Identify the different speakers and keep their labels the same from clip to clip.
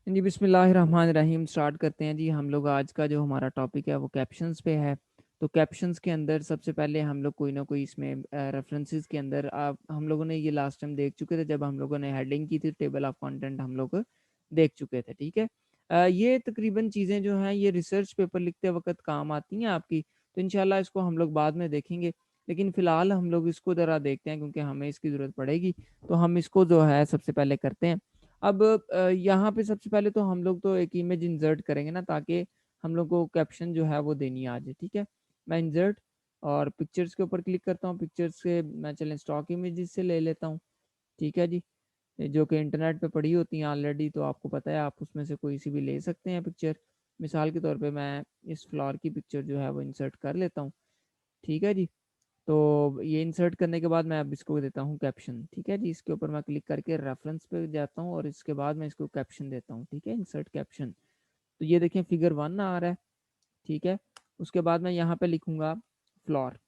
Speaker 1: जी बिस्मिल्लाहिर्रहमानिर्रहीम स्टार्ट करते हैं जी। हम लोग आज का जो हमारा टॉपिक है वो कैप्शंस पे है। तो कैप्शंस के अंदर सबसे पहले हम लोग कोई ना कोई इसमें रेफरेंसेस के अंदर आप हम लोगों ने ये लास्ट टाइम देख चुके थे जब हम लोगों ने हेडिंग की थी, टेबल ऑफ कंटेंट हम लोग देख चुके थे। ठीक है। ये तकरीबन चीज़ें जो हैं ये रिसर्च पेपर लिखते वक्त काम आती हैं आपकी, तो इंशाल्लाह इसको हम लोग बाद में देखेंगे। लेकिन फ़िलहाल हम लोग इसको ज़रा देखते हैं क्योंकि हमें इसकी ज़रूरत पड़ेगी। तो हम इसको जो है सबसे पहले करते हैं। अब यहाँ पे सबसे पहले तो हम लोग तो एक इमेज इंसर्ट करेंगे ना, ताकि हम लोग को कैप्शन जो है वो देनी आ जाए। ठीक है। मैं इंसर्ट और पिक्चर्स के ऊपर क्लिक करता हूँ। पिक्चर्स से मैं चलें स्टॉक इमेजेस से ले लेता हूँ। ठीक है जी। ये जो कि इंटरनेट पे पड़ी होती हैं ऑलरेडी, तो आपको पता है आप उसमें से कोई सी भी ले सकते हैं पिक्चर। मिसाल के तौर पे मैं इस फ्लावर की पिक्चर जो है वो इंसर्ट कर लेता हूँ। ठीक है जी। तो ये इंसर्ट करने के बाद मैं अब इसको देता हूँ कैप्शन। ठीक है जी। इसके ऊपर मैं क्लिक करके रेफरेंस पे जाता हूँ और इसके बाद मैं इसको कैप्शन देता हूँ। ठीक है, इंसर्ट कैप्शन। तो ये देखें फिगर 1 आ रहा है। ठीक है। उसके बाद मैं यहाँ पे लिखूंगा फ्लोर।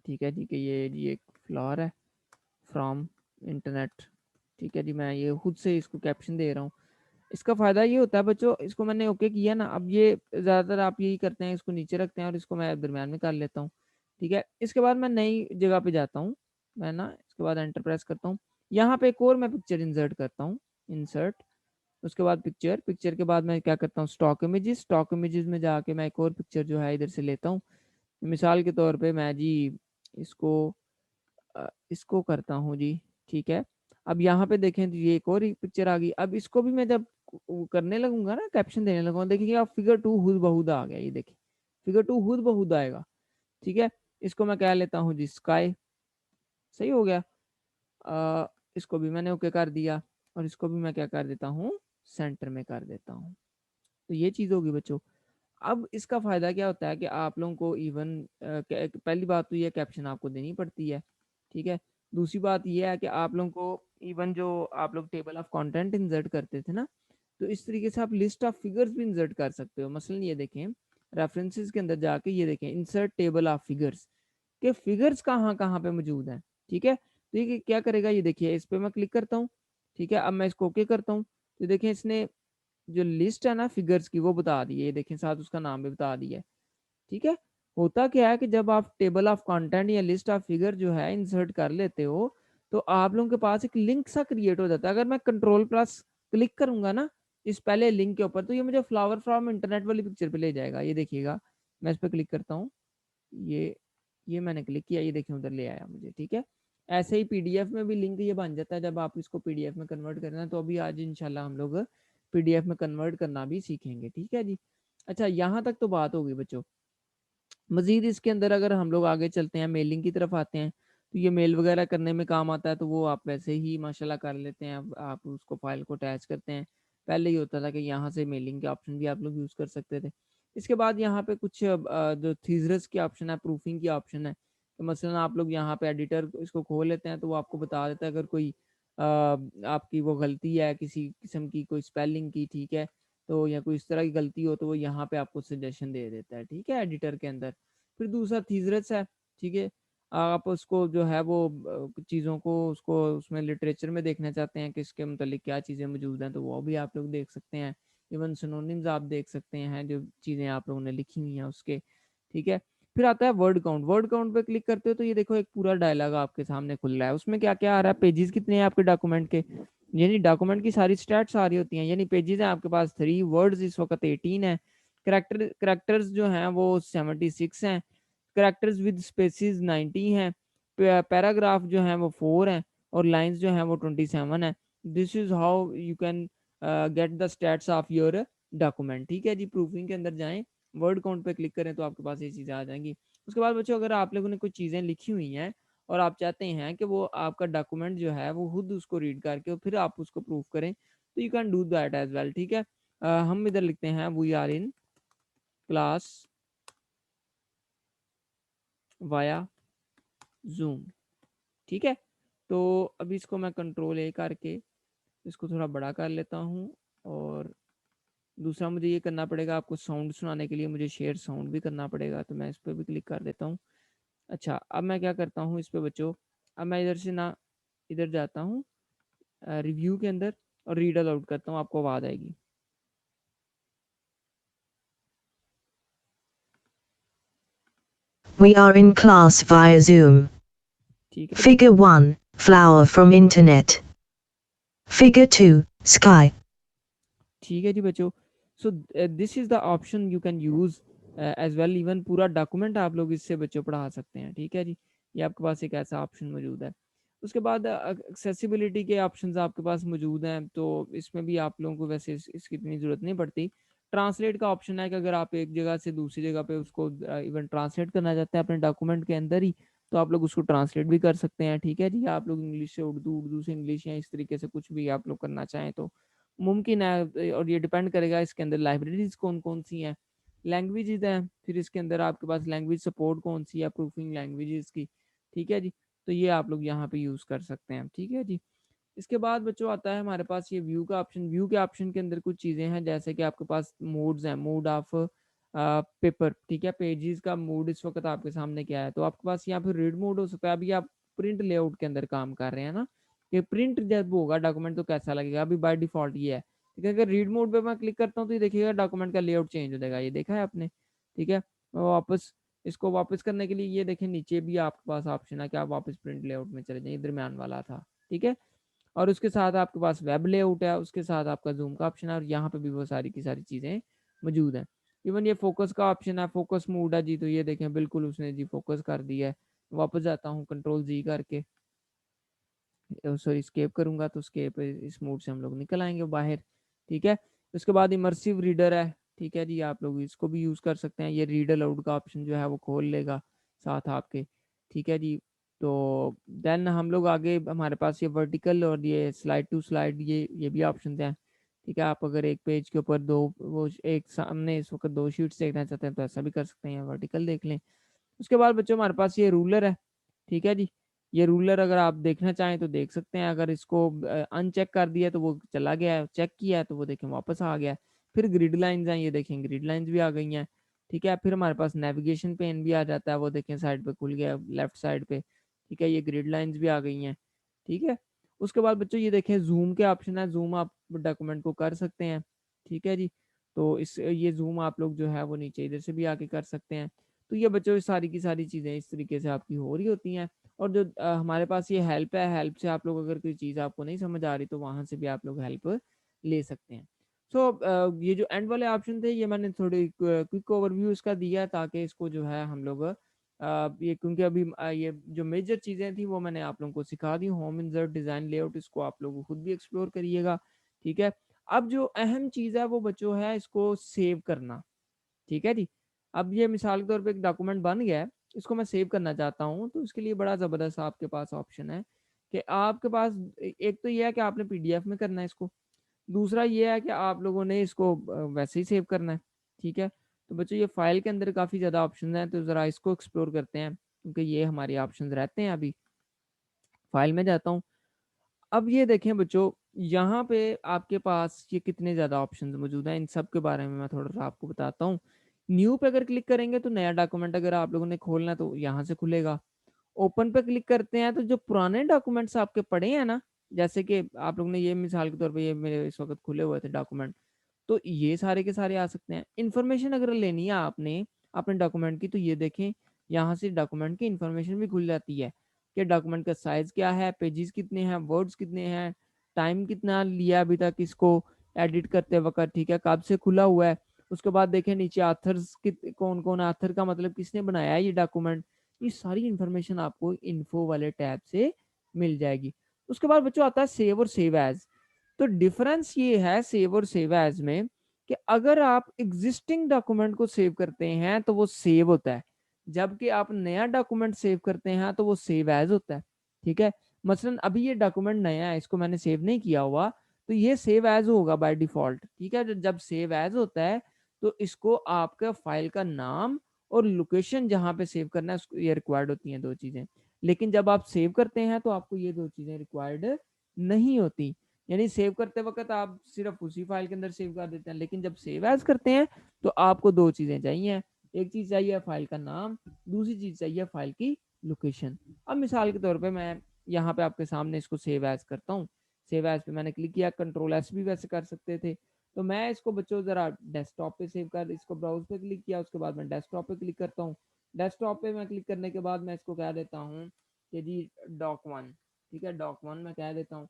Speaker 1: ठीक है जी कि ये एक फ्लोर है फ्रॉम इंटरनेट। ठीक है जी। मैं ये खुद से इसको कैप्शन दे रहा हूँ। इसका फ़ायदा ये होता है बच्चों, इसको मैंने ओके किया ना, अब ये ज़्यादातर आप यही करते हैं, इसको नीचे रखते हैं और इसको मैं दरमियान में कर लेता हूँ। ठीक है। इसके बाद मैं नई जगह पे जाता हूँ। मैं ना इसके बाद एंटर प्रेस करता हूँ। यहाँ पे एक और मैं पिक्चर इंसर्ट करता हूँ। इंसर्ट, उसके बाद पिक्चर, पिक्चर के बाद मैं क्या करता हूँ स्टॉक इमेजेस। स्टॉक इमेजेस में जाके मैं एक और पिक्चर जो है इधर से लेता हूँ। मिसाल के तौर पे मैं जी इसको इसको करता हूँ जी। ठीक है। अब यहाँ पे देखें तो ये एक और पिक्चर आ गई। अब इसको भी मैं जब वो करने लगूंगा ना, कैप्शन देने लगूंगा, देखिए आप फिगर 2 हुद बहुद आ गया। ये देखिए फिगर 2 हुद बहुद आएगा। ठीक है। इसको मैं कह लेता हूँ जी स्काई। सही हो गया। इसको भी मैंने ओके कर दिया और इसको भी मैं क्या कर देता हूँ, सेंटर में कर देता हूँ। तो ये चीज़ होगी बच्चों। अब इसका फ़ायदा क्या होता है कि आप लोगों को इवन पहली बात तो ये कैप्शन आपको देनी पड़ती है। ठीक है। दूसरी बात ये है कि आप लोगों को इवन जो आप लोग टेबल ऑफ कंटेंट इंसर्ट करते थे ना, तो इस तरीके से आप लिस्ट ऑफ फिगर्स भी इंसर्ट कर सकते हो। मसलन ये देखें रेफरेंसेस के अंदर जाके ये देखें इंसर्ट टेबल ऑफ फिगर्स के फिगर्स कहाँ कहाँ पे मौजूद हैं। ठीक है। तो ये क्या करेगा, ये देखिए इस पर मैं क्लिक करता हूँ। ठीक है। अब मैं इसको ओके करता हूँ। तो देखें इसने जो लिस्ट है ना फिगर्स की वो बता दी है। ये देखें साथ उसका नाम भी बता दिया है। ठीक है। होता क्या है कि जब आप टेबल ऑफ कंटेंट या लिस्ट ऑफ फिगर जो है इंसर्ट कर लेते हो, तो आप लोगों के पास एक लिंक सा क्रिएट हो जाता है। अगर मैं कंट्रोल प्लस क्लिक करूंगा ना इस पहले लिंक के ऊपर, तो ये मुझे फ्लावर फ्रॉम इंटरनेट वाली पिक्चर पे ले जाएगा। ये देखिएगा मैं इस पर क्लिक करता हूँ। ये ये मैंने क्लिक किया, ये देखिए उधर ले आया मुझे। ठीक है। ऐसे ही पीडीएफ में भी लिंक ये बन जाता है जब आप इसको पीडीएफ में कन्वर्ट करना। तो अभी आज इंशाल्लाह हम लोग पीडीएफ में कन्वर्ट करना भी सीखेंगे। ठीक है जी। अच्छा, यहाँ तक तो बात होगी बच्चों। मजीद इसके अंदर अगर हम लोग आगे चलते हैं, मेलिंग की तरफ आते हैं, तो ये मेल वगैरह करने में काम आता है। तो वो आप वैसे ही माशाल्लाह कर लेते हैं। अब आप उसको फाइल को अटैच करते हैं। पहले ही होता था कि यहाँ से मेलिंग के ऑप्शन भी आप लोग यूज़ कर सकते थे। इसके बाद यहाँ पे कुछ जो थीजरस की ऑप्शन है, प्रूफिंग की ऑप्शन है। तो मसलन आप लोग यहाँ पे एडिटर इसको खोल लेते हैं तो वो आपको बता देता है अगर कोई आपकी वो गलती है किसी किस्म की, कोई स्पेलिंग की। ठीक है। तो या कोई इस तरह की गलती हो तो वो यहाँ पे आपको सजेशन दे देता है। ठीक है, एडिटर के अंदर। फिर दूसरा थीजरस है। ठीक है। आप उसको जो है वो चीज़ों को उसको उसमें लिटरेचर में देखना चाहते हैं कि इसके मतलब क्या चीज़ें मौजूद हैं, तो वो भी आप लोग देख सकते हैं। इवन सिनोनिम्स आप देख सकते हैं जो चीज़ें आप लोगों ने लिखी हुई हैं उसके। ठीक है। फिर आता है वर्ड काउंट। वर्ड काउंट पे क्लिक करते हो तो ये देखो एक पूरा डायलॉग आपके सामने खुल रहा है। उसमें क्या क्या आ रहा है, पेजेस कितने हैं आपके डॉक्यूमेंट के, यानी डॉक्यूमेंट की सारी स्टैट्स आ रही होती हैं। यानी पेजेस हैं आपके पास 3, वर्ड्स इस वक्त 18 है, करेक्टर्स जो हैं वो 76 हैं, करेक्टर्स विद स्पेसिस 90 हैं, पैराग्राफ जो हैं वो 4 हैं और लाइंस जो हैं वो 27 हैं। This is how you can get the stats of your document. ठीक है जी। प्रूफिंग के अंदर जाएं, वर्ड काउंट पे क्लिक करें तो आपके पास ये चीज़ें आ जाएंगी। उसके बाद बच्चों अगर आप लोगों ने कुछ चीज़ें लिखी हुई हैं और आप चाहते हैं कि वो आपका डॉक्यूमेंट जो है वो खुद उसको रीड करके और फिर आप उसको प्रूफ करें, तो you can do that as well. ठीक है। हम इधर लिखते हैं we are in class via Zoom. ठीक है। तो अभी इसको मैं कंट्रोल ए करके इसको थोड़ा बड़ा कर लेता हूँ। और दूसरा मुझे ये करना पड़ेगा, आपको साउंड सुनाने के लिए मुझे शेयर साउंड भी करना पड़ेगा। तो मैं इस पर भी क्लिक कर देता हूँ। अच्छा, अब मैं क्या करता हूँ इस पे बच्चों, अब मैं इधर से ना इधर जाता हूँ रिव्यू के अंदर। और रीड अलाउड करता हूँ, आपको आवाज़ आएगी।
Speaker 2: We are in class via Zoom.
Speaker 1: ठीक है जी।
Speaker 2: Figure 1, flower from internet. Figure 2, sky.
Speaker 1: ठीक है जी बच्चों। So this is the option you can use as well. Even पूरा डॉक्यूमेंट आप लोग इससे बच्चों पढ़ा सकते हैं। ठीक है जी, ये आपके पास एक ऐसा ऑप्शन मौजूद है। उसके बाद एक्सेसिबिलिटी के ऑप्शंस आपके पास मौजूद हैं, तो इसमें भी आप लोगों को वैसे इसकी इतनी ज़रूरत नहीं पड़ती। ट्रांसलेट का ऑप्शन है कि अगर आप एक जगह से दूसरी जगह पे उसको इवन ट्रांसलेट करना चाहते हैं अपने डॉक्यूमेंट के अंदर ही, तो आप लोग उसको ट्रांसलेट भी कर सकते हैं। ठीक है जी, आप लोग इंग्लिश से उर्दू, उर्दू से इंग्लिश, या इस तरीके से कुछ भी आप लोग करना चाहें तो मुमकिन है। और ये डिपेंड करेगा इसके अंदर लाइब्रेरीज कौन कौन सी हैं, लैंग्वेजेस हैं, फिर इसके अंदर आपके पास लैंग्वेज सपोर्ट कौन सी है, प्रूफिंग लैंग्वेजेस की। ठीक है जी, तो ये आप लोग यहाँ पे यूज़ कर सकते हैं। ठीक है जी। इसके बाद बच्चों आता है हमारे पास ये व्यू का ऑप्शन। व्यू के ऑप्शन के अंदर कुछ चीज़ें हैं, जैसे कि आपके पास मोड्स हैं, मोड ऑफ पेपर। ठीक है, पेजेस का मोड इस वक्त आपके सामने क्या है, तो आपके पास यहाँ पे रीड मोड हो सकता है। अभी आप प्रिंट लेआउट के अंदर काम कर रहे हैं ना, कि प्रिंट जब होगा डॉक्यूमेंट तो कैसा लगेगा, अभी बाय डिफॉल्ट ये है। ठीक है, अगर रीड मोड पे मैं क्लिक करता हूँ तो ये देखिएगा डॉक्यूमेंट का लेआउट चेंज हो जाएगा, ये देखा है आपने। ठीक है, वापस इसको वापस करने के लिए ये देखें नीचे भी आपके पास ऑप्शन है कि आप वापस प्रिंट लेआउट में चले जाइए, दरमियान वाला था। ठीक है, और उसके साथ आपके पास वेब लेआउट है, उसके साथ आपका जूम का ऑप्शन है, और यहाँ पे भी वो सारी की सारी चीज़ें मौजूद हैं। इवन ये फोकस का ऑप्शन है, फोकस मोड है जी, तो ये देखें बिल्कुल उसने जी फोकस कर दिया है। वापस जाता हूँ कंट्रोल जी करके, सॉरी स्केप करूंगा तो स्केप इस मोड से हम लोग निकल आएंगे बाहर। ठीक है, उसके बाद इमर्सिव रीडर है। ठीक है जी, आप लोग इसको भी यूज़ कर सकते हैं, ये रीड अलाउड का ऑप्शन जो है वो खोल लेगा साथ आपके। ठीक है जी, तो देन हम लोग आगे, हमारे पास ये वर्टिकल और ये स्लाइड टू स्लाइड, ये भी ऑप्शन हैं। ठीक है, आप अगर एक पेज के ऊपर दो, वो एक सामने इस वक्त दो शीट्स देखना चाहते हैं तो ऐसा भी कर सकते हैं, वर्टिकल देख लें। उसके बाद बच्चों हमारे पास ये रूलर है। ठीक है जी, ये रूलर अगर आप देखना चाहें तो देख सकते हैं, अगर इसको अनचेक कर दिया तो वो चला गया है, चेक किया है तो वो देखें वापस आ गया है। फिर ग्रिड लाइंस हैं, ये देखें ग्रिड लाइंस भी आ गई हैं। ठीक है, फिर हमारे पास नेविगेशन पेन भी आ जाता है, वो देखें साइड पे खुल गया लेफ्ट साइड पे। ठीक है, ये ग्रिड लाइंस भी आ गई हैं। ठीक है, उसके बाद बच्चों ये देखें जूम के ऑप्शन है, जूम आप डॉक्यूमेंट को कर सकते हैं। ठीक है जी, तो इस ये जूम आप लोग जो है वो नीचे इधर से भी आके कर सकते हैं। तो ये बच्चों सारी की सारी चीज़ें इस तरीके से आपकी हो रही होती हैं। और जो हमारे पास ये हेल्प है, हेल्प से आप लोग अगर कोई चीज़ आपको नहीं समझ आ रही तो वहाँ से भी आप लोग हेल्प ले सकते हैं। सो ये जो एंड वाले ऑप्शन थे ये मैंने थोड़ी क्विक ओवरव्यू इसका दिया, ताकि इसको जो है हम लोग ये, क्योंकि अभी ये जो मेजर चीज़ें थी वो मैंने आप लोगों को सिखा दी। होम इंसर्ट, डिज़ाइन, लेआउट, इसको आप लोग खुद भी एक्सप्लोर करिएगा। ठीक है, अब जो अहम चीज़ है वो बच्चों है इसको सेव करना। ठीक है जी, अब ये मिसाल के तौर पे एक डॉक्यूमेंट बन गया है, इसको मैं सेव करना चाहता हूँ, तो इसके लिए बड़ा ज़बरदस्त आपके पास ऑप्शन है कि आपके पास एक तो ये है कि आपने पीडीएफ में करना है इसको, दूसरा ये है कि आप लोगों ने इसको वैसे ही सेव करना है। ठीक है, तो बच्चों ये फाइल के अंदर काफ़ी ज़्यादा ऑप्शन हैं, तो ज़रा इसको एक्सप्लोर करते हैं, क्योंकि ये हमारे ऑप्शन रहते हैं। अभी फाइल में जाता हूँ। अब ये देखें बच्चों, यहाँ पे आपके पास ये कितने ज़्यादा ऑप्शंस मौजूद हैं, इन सब के बारे में मैं थोड़ा सा आपको बताता हूँ। न्यू पे अगर क्लिक करेंगे तो नया डॉक्यूमेंट अगर आप लोगों ने खोलना है तो यहाँ से खुलेगा। ओपन पे क्लिक करते हैं तो जो पुराने डॉक्यूमेंट्स आपके पड़े हैं ना, जैसे कि आप लोगों ने ये मिसाल के तौर पे ये मेरे इस वक्त खुले हुए थे डॉक्यूमेंट, तो ये सारे के सारे आ सकते हैं। इन्फॉर्मेशन अगर लेनी है आपने अपने डॉक्यूमेंट की, तो ये देखें यहाँ से डॉक्यूमेंट की इन्फॉर्मेशन भी खुल जाती है कि डॉक्यूमेंट का साइज क्या है, पेजेस कितने हैं, वर्ड्स कितने हैं, टाइम कितना लिया अभी तक इसको एडिट करते वक्त। ठीक है, कब से खुला हुआ है। उसके बाद देखें नीचे आथर्स कौन कौन, आथर का मतलब किसने बनाया है ये डॉक्यूमेंट। ये सारी इन्फॉर्मेशन आपको इन्फो वाले टैब से मिल जाएगी। उसके बाद बच्चों आता है सेव और सेव एज। तो डिफरेंस ये है सेव और सेव एज में कि अगर आप एग्जिस्टिंग डॉक्यूमेंट को सेव करते हैं तो वो सेव होता है, जबकि आप नया डॉक्यूमेंट सेव करते हैं तो वो सेव एज होता है। ठीक है, मसलन अभी ये डॉक्यूमेंट नया है, इसको मैंने सेव नहीं किया हुआ, तो ये सेव एज होगा बाय डिफॉल्ट। ठीक है, जब सेव एज होता है तो इसको आपका फाइल का नाम और लोकेशन जहां पे सेव करना है उसको, ये रिक्वायर्ड होती हैं दो चीजें। लेकिन जब आप सेव करते हैं तो आपको ये दो चीजें रिक्वायर्ड नहीं होती। यानी सेव करते वक्त आप सिर्फ उसी फाइल के अंदर सेव कर देते हैं, लेकिन जब सेव एज करते हैं तो आपको दो चीजें चाहिए। एक चीज चाहिए फाइल का नाम, दूसरी चीज चाहिए फाइल की लोकेशन। अब मिसाल के तौर पे मैं यहाँ पे आपके सामने इसको सेव एज करता हूँ। सेव एज पे मैंने क्लिक किया, कंट्रोल एस भी वैसे कर सकते थे। तो मैं इसको बच्चों ज़रा डेस्कटॉप पे सेव कर, इसको ब्राउज पे क्लिक किया, उसके बाद मैं डेस्कटॉप पे क्लिक करता हूँ। डेस्कटॉप पे मैं क्लिक करने के बाद मैं इसको कह देता हूँ कि जी doc1, ठीक है, doc1 मैं कह देता हूँ,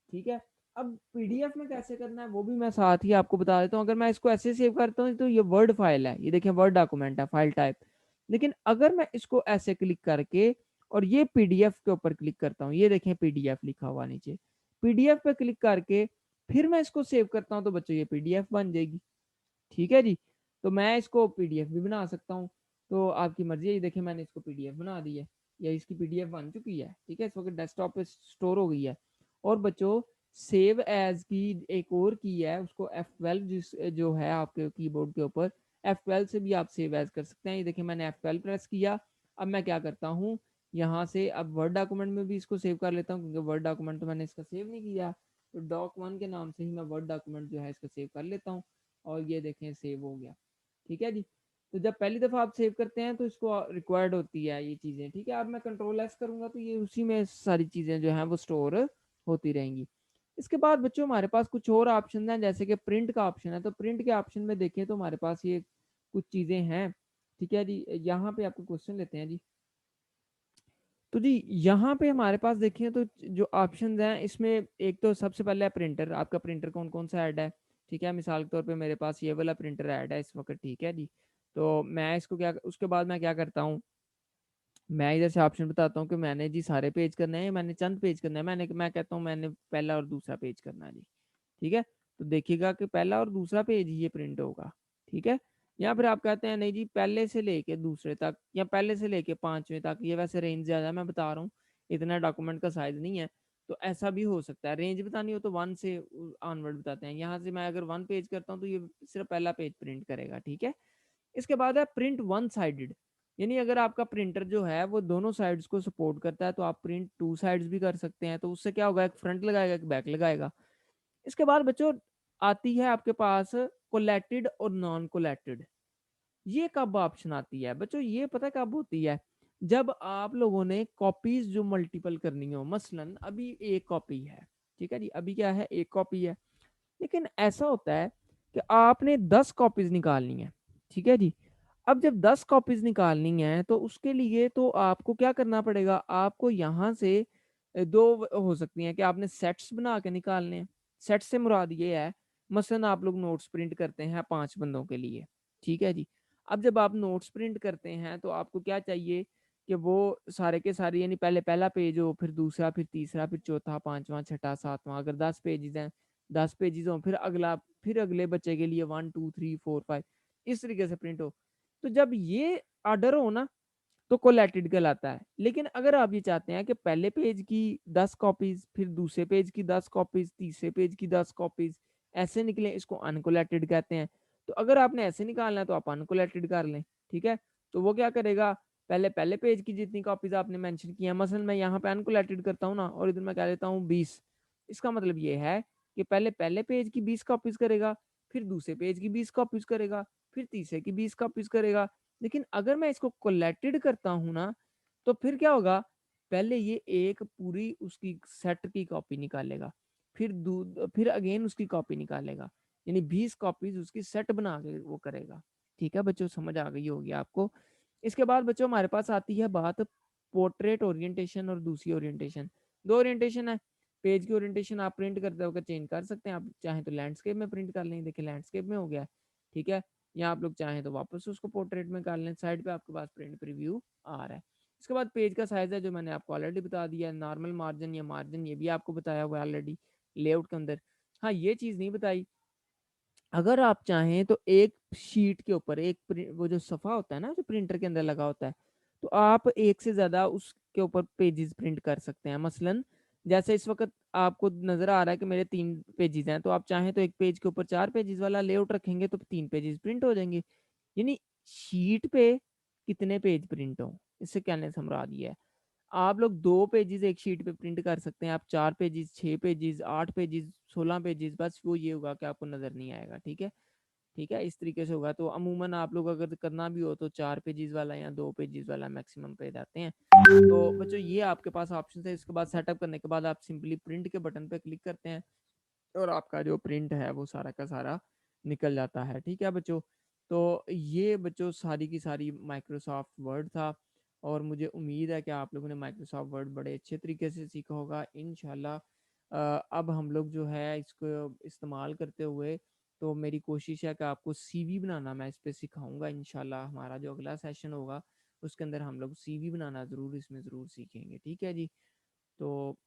Speaker 1: ठीक है। अब पीडीएफ में कैसे करना है वो भी मैं साथ ही आपको बता देता हूँ। अगर मैं इसको ऐसे सेव करता हूँ तो ये वर्ड फाइल है, ये देखिए वर्ड डॉक्यूमेंट है, फाइल टाइप। लेकिन अगर मैं इसको ऐसे क्लिक करके और ये पीडीएफ के ऊपर क्लिक करता हूँ, ये देखें पीडीएफ लिखा हुआ नीचे, पीडीएफ पे क्लिक करके फिर मैं इसको सेव करता हूँ तो बच्चों ये पीडीएफ बन जाएगी, ठीक है जी। तो मैं इसको पीडीएफ भी बना सकता हूँ, तो आपकी मर्जी है। ये देखिए मैंने इसको पीडीएफ बना दी है, या इसकी पीडीएफ बन चुकी है, ठीक है, इस वक्त डेस्कटॉप पे स्टोर हो गई है। और बच्चों सेव एज की एक और की है, उसको F12 जिस जो है आपके कीबोर्ड के ऊपर, F12 से भी आप सेव एज कर सकते हैं। ये देखिए मैंने F12 प्रेस किया। अब मैं क्या करता हूँ, यहाँ से अब वर्ड डॉक्यूमेंट में भी इसको सेव कर लेता हूँ, क्योंकि वर्ड डॉक्यूमेंट तो मैंने इसका सेव नहीं किया, तो doc1 के नाम से ही मैं वर्ड डॉक्यूमेंट जो है इसका सेव कर लेता हूँ। और ये देखें सेव हो गया, ठीक है जी। तो जब पहली दफ़ा आप सेव करते हैं तो इसको रिक्वायर्ड होती है ये चीज़ें, ठीक है। अब मैं कंट्रोल एस करूँगा तो ये उसी में सारी चीज़ें जो हैं वो स्टोर होती रहेंगी। इसके बाद बच्चों हमारे पास कुछ और ऑप्शन हैं, जैसे कि प्रिंट का ऑप्शन है। तो प्रिंट के ऑप्शन में देखें तो हमारे पास ये कुछ चीज़ें हैं, ठीक है जी। यहाँ पे आपको क्वेश्चन लेते हैं जी। तो जी यहाँ पे हमारे पास देखें तो जो ऑप्शंस हैं इसमें एक तो सबसे पहले है प्रिंटर, आपका प्रिंटर कौन कौन सा ऐड है, ठीक है। मिसाल के तौर पे मेरे पास ये वाला प्रिंटर ऐड है इस वक्त, ठीक है जी। तो मैं इसको क्या, उसके बाद मैं क्या करता हूँ, मैं इधर से ऑप्शन बताता हूँ कि मैंने जी सारे पेज करने हैं, मैंने चंद पेज करना है, मैं कहता हूँ मैंने पहला और दूसरा पेज करना है जी, ठीक है। तो देखिएगा कि पहला और दूसरा पेज ये प्रिंट होगा, ठीक है। या फिर आप कहते हैं नहीं जी पहले से लेके दूसरे तक या पहले से लेके पांचवें तक, ये वैसे रेंज ज़्यादा है, मैं बता रहा हूँ इतना डॉक्यूमेंट का साइज नहीं है, तो ऐसा भी हो सकता है। रेंज बतानी हो तो 1 से ऑनवर्ड बताते हैं। यहाँ से मैं अगर 1 पेज करता हूँ तो ये सिर्फ पहला पेज प्रिंट करेगा, ठीक है। इसके बाद है प्रिंट वन साइडेड, यानी अगर आपका प्रिंटर जो है वो दोनों साइड्स को सपोर्ट करता है तो आप प्रिंट टू साइड्स भी कर सकते हैं। तो उससे क्या होगा, एक फ्रंट लगाएगा एक बैक लगाएगा। इसके बाद बच्चों आती है आपके पास कोलेटेड और नॉन कोलेटेड। ये कब ऑप्शन आती है बच्चों, ये पता कब होती है, जब आप लोगों ने कॉपीज जो मल्टीपल करनी हो। मसलन अभी एक कॉपी है, ठीक है जी, अभी क्या है एक कॉपी है, लेकिन ऐसा होता है कि आपने 10 कॉपीज निकालनी है, ठीक है जी। अब जब 10 कॉपीज निकालनी है तो उसके लिए तो आपको क्या करना पड़ेगा, आपको यहाँ से दो हो सकती हैं कि आपने सेट्स बना के निकालने हैं। सेट से मुराद ये है, मसलन आप लोग नोट्स प्रिंट करते हैं 5 बंदों के लिए, ठीक है जी। अब जब आप नोट्स प्रिंट करते हैं तो आपको क्या चाहिए कि वो सारे के सारे, यानी पहले पहला पेज हो, फिर दूसरा, फिर तीसरा, फिर चौथा, पांचवा, छठा, सातवां, अगर 10 पेजेस हैं 10 पेजेस हो, फिर अगला, फिर अगले बच्चे के लिए 1 2 3 4 5 इस तरीके से प्रिंट हो। तो जब ये ऑर्डर हो ना तो कोलेटेड कहलाता है। लेकिन अगर आप ये चाहते हैं कि पहले पेज की 10 कॉपीज, फिर दूसरे पेज की 10 कॉपीज, तीसरे पेज की 10 कॉपीज ऐसे निकले, इसको अनकोलेटेड कहते हैं। तो अगर आपने ऐसे निकालना है तो आप अनकोलेटेड कर लें, ठीक है। तो वो क्या करेगा, पहले पहले पेज की जितनी कॉपीज आपने मेंशन की है, मसलन मैं यहाँ पे अनकोलेटेड करता हूँ ना और इधर मैं कह देता हूँ 20, इसका मतलब ये है कि पहले पहले पेज की 20 कॉपीज करेगा, फिर दूसरे पेज की 20 कॉपीज करेगा, फिर तीसरे की 20 कॉपीज करेगा। लेकिन अगर मैं इसको कोलेटेड करता हूँ ना तो फिर क्या होगा, पहले ये एक पूरी उसकी सेट की कॉपी निकालेगा, फिर अगेन उसकी कॉपी निकालेगा, यानी 20 कॉपीज उसकी सेट बना के वो करेगा। ठीक है बच्चों, समझ आ गई होगी आपको। इसके बाद बच्चों हमारे पास आती है बात पोर्ट्रेट ओरिएंटेशन और दूसरी ओरिएंटेशन। दो ओरिएंटेशन है। पेज की ओरिएंटेशन आप प्रिंट करते होकर चेंज कर सकते हैं, आप चाहें तो लैंडस्केप में प्रिंट कर लें, देखिए लैंडस्केप में हो गया, ठीक है। या आप लोग चाहें तो वापस उसको पोर्ट्रेट में कर लें, साइड पे आपके पास प्रिंट प्रीव्यू आ रहा है। इसके बाद पेज का साइज है जो मैंने आपको ऑलरेडी बता दिया है, नॉर्मल मार्जिन या मार्जिन ये भी आपको बताया हुआ है ऑलरेडी लेआउट के अंदर। हाँ ये चीज़ नहीं बताई, अगर आप चाहें तो एक शीट के ऊपर वो जो सफ़ा होता है ना जो प्रिंटर के अंदर लगा होता है, तो आप एक से ज़्यादा उसके ऊपर पेजेस प्रिंट कर सकते हैं। मसलन जैसे इस वक्त आपको नज़र आ रहा है कि मेरे 3 पेजेस हैं, तो आप चाहें तो एक पेज के ऊपर 4 पेजेस वाला लेआउट रखेंगे तो 3 पेजेस प्रिंट हो जाएंगे। यानी शीट पे कितने पेज प्रिंट हों, इससे कहने से मुराद ये है। आप लोग 2 पेजेस एक शीट पे प्रिंट कर सकते हैं, आप 4 पेजेस, 6 पेजेस, 8 पेजेस, 16 पेजेस, बस वो ये होगा कि आपको नज़र नहीं आएगा, ठीक है। ठीक है, इस तरीके से होगा। तो अमूमन आप लोग अगर करना भी हो तो 4 पेजेस वाला या 2 पेजेस वाला मैक्सिमम पे जाते हैं। तो बच्चों ये आपके पास ऑप्शन है। इसके बाद सेटअप करने के बाद आप सिंपली प्रिंट के बटन पे क्लिक करते हैं और आपका जो प्रिंट है वो सारा का सारा निकल जाता है। ठीक है बच्चों, तो ये बच्चों सारी की सारी माइक्रोसॉफ्ट वर्ड था और मुझे उम्मीद है कि आप लोगों ने माइक्रोसॉफ्ट वर्ड बड़े अच्छे तरीके से सीखा होगा इंशाल्लाह। अब हम लोग जो है इसको इस्तेमाल करते हुए, तो मेरी कोशिश है कि आपको सीवी बनाना मैं इस पे सिखाऊंगा इंशाल्लाह। हमारा जो अगला सेशन होगा उसके अंदर हम लोग सीवी बनाना ज़रूर इसमें ज़रूर सीखेंगे। ठीक है जी, तो